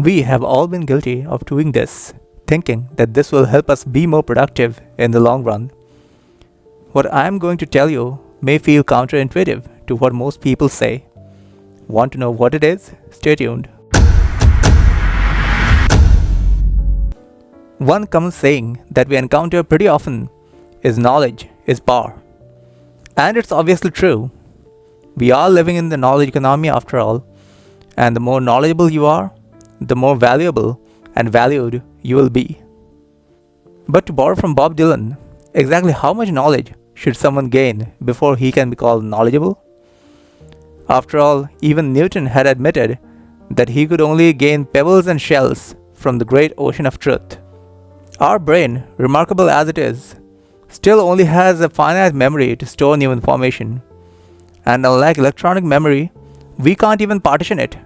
We have all been guilty of doing this, thinking that this will help us be more productive in the long run. What I am going to tell you may feel counterintuitive to what most people say. Want to know what it is? Stay tuned. One common saying that we encounter pretty often is knowledge is power. And it's obviously true. We are living in the knowledge economy after all, and the more knowledgeable you are, the more valuable and valued you will be. But to borrow from Bob Dylan, exactly how much knowledge should someone gain before he can be called knowledgeable? After all, even Newton had admitted that he could only gain pebbles and shells from the great ocean of truth. Our brain, remarkable as it is, still only has a finite memory to store new information. And unlike electronic memory, we can't even partition it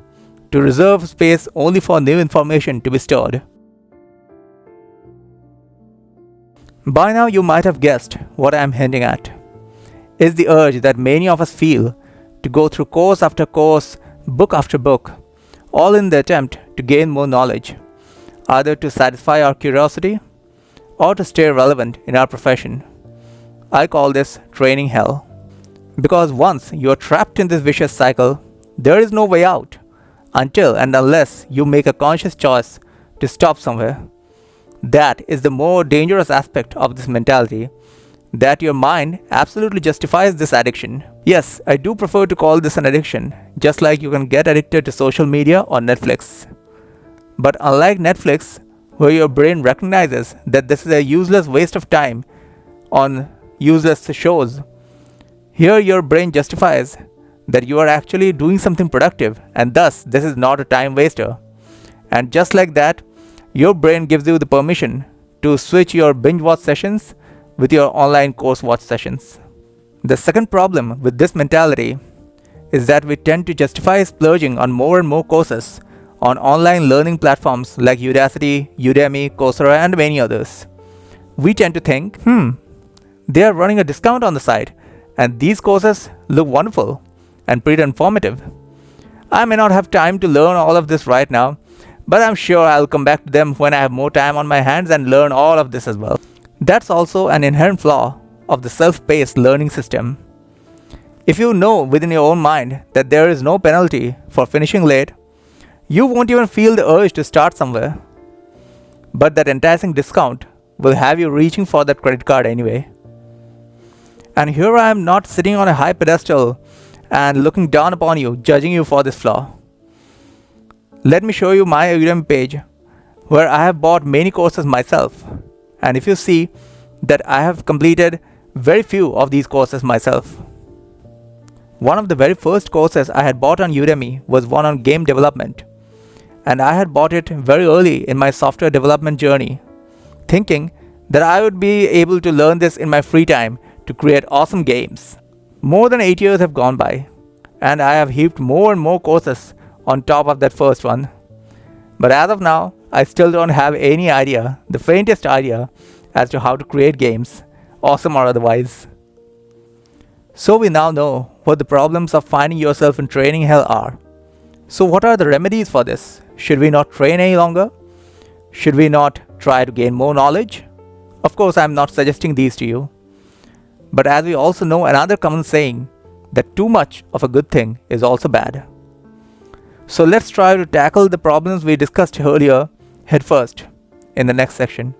to reserve space only for new information to be stored. By now you might have guessed what I am hinting at. Is the urge that many of us feel to go through course after course, book after book, all in the attempt to gain more knowledge, either to satisfy our curiosity or to stay relevant in our profession. I call this training hell. Because once you are trapped in this vicious cycle, there is no way out until and unless you make a conscious choice to stop somewhere. That is the more dangerous aspect of this mentality, that your mind absolutely justifies this addiction. Yes, I do prefer to call this an addiction, just like you can get addicted to social media or Netflix. But unlike Netflix, where your brain recognizes that this is a useless waste of time on useless shows, here your brain justifies that you are actually doing something productive, and thus this is not a time waster. And just like that, your brain gives you the permission to switch your binge watch sessions with your online course watch sessions. The second problem with this mentality is that we tend to justify splurging on more and more courses on online learning platforms like Udacity, Udemy, Coursera, and many others. We tend to think, they are running a discount on the site, and these courses look wonderful and pretty informative. I may not have time to learn all of this right now, but I'm sure I'll come back to them when I have more time on my hands and learn all of this as well. That's also an inherent flaw of the self-paced learning system. If you know within your own mind that there is no penalty for finishing late, you won't even feel the urge to start somewhere. But that enticing discount will have you reaching for that credit card anyway. And here I am not sitting on a high pedestal and looking down upon you, judging you for this flaw. Let me show you my Udemy page, where I have bought many courses myself. And if you see that I have completed very few of these courses myself. One of the very first courses I had bought on Udemy was one on game development. And I had bought it very early in my software development journey, thinking that I would be able to learn this in my free time to create awesome games. More than 8 years have gone by, and I have heaped more and more courses on top of that first one. But as of now, I still don't have any idea, the faintest idea, as to how to create games, awesome or otherwise. So we now know what the problems of finding yourself in training hell are. So what are the remedies for this? Should we not train any longer? Should we not try to gain more knowledge? Of course, I am not suggesting these to you. But as we also know another common saying, that too much of a good thing is also bad. So let's try to tackle the problems we discussed earlier head first in the next section.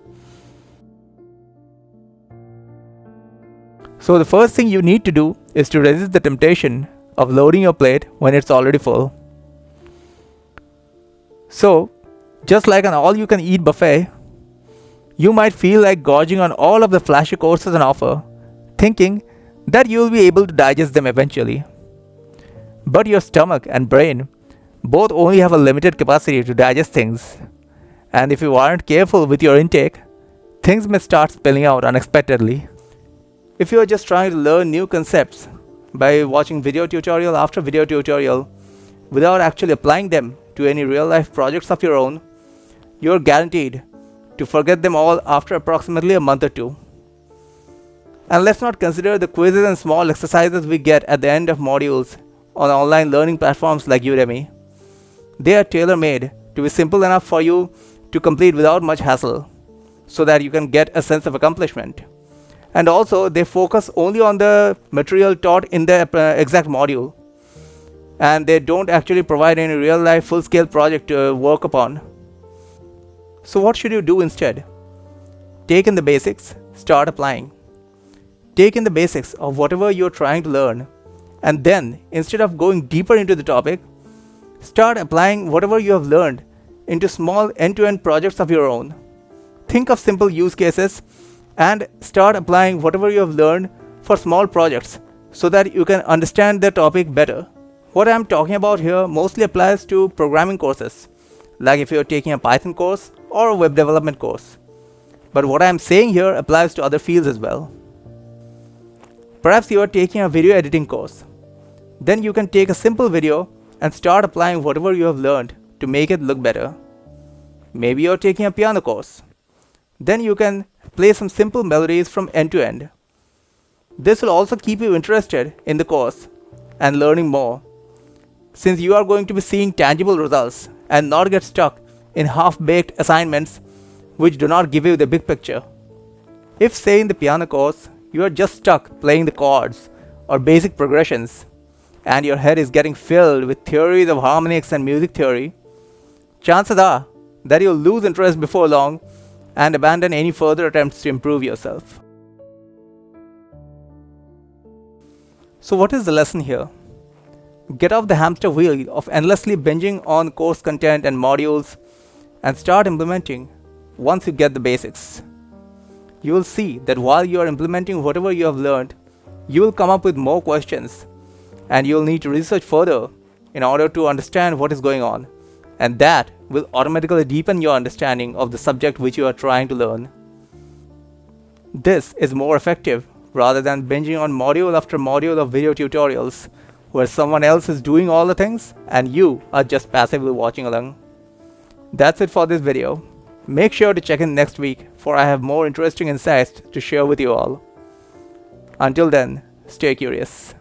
So the first thing you need to do is to resist the temptation of loading your plate when it's already full. So, just like an all-you-can-eat buffet, you might feel like gorging on all of the flashy courses on offer, thinking that you'll be able to digest them eventually. But your stomach and brain both only have a limited capacity to digest things, and if you aren't careful with your intake, things may start spilling out unexpectedly. If you are just trying to learn new concepts by watching video tutorial after video tutorial without actually applying them to any real-life projects of your own, you're guaranteed to forget them all after approximately a month or two. And let's not consider the quizzes and small exercises we get at the end of modules on online learning platforms like Udemy. They are tailor-made to be simple enough for you to complete without much hassle, so that you can get a sense of accomplishment. And also, they focus only on the material taught in the exact module, and they don't actually provide any real life full scale project to work upon. So, what should you do instead? Take in the basics, start applying. Take in the basics of whatever you're trying to learn, and then instead of going deeper into the topic, start applying whatever you have learned into small end-to-end projects of your own. Think of simple use cases and start applying whatever you have learned for small projects so that you can understand the topic better. What I'm talking about here mostly applies to programming courses, like if you're taking a Python course or a web development course. But what I'm saying here applies to other fields as well. Perhaps you are taking a video editing course. Then you can take a simple video and start applying whatever you have learned to make it look better. Maybe you're taking a piano course. Then you can play some simple melodies from end to end. This will also keep you interested in the course and learning more, since you are going to be seeing tangible results and not get stuck in half-baked assignments which do not give you the big picture. If, say, in the piano course, you are just stuck playing the chords or basic progressions, and your head is getting filled with theories of harmonics and music theory, chances are that you'll lose interest before long and abandon any further attempts to improve yourself. So what is the lesson here? Get off the hamster wheel of endlessly binging on course content and modules and start implementing once you get the basics. You will see that while you are implementing whatever you have learned, you will come up with more questions and you will need to research further in order to understand what is going on, and that will automatically deepen your understanding of the subject which you are trying to learn. This is more effective rather than binging on module after module of video tutorials where someone else is doing all the things and you are just passively watching along. That's it for this video. Make sure to check in next week, for I have more interesting insights to share with you all. Until then, stay curious.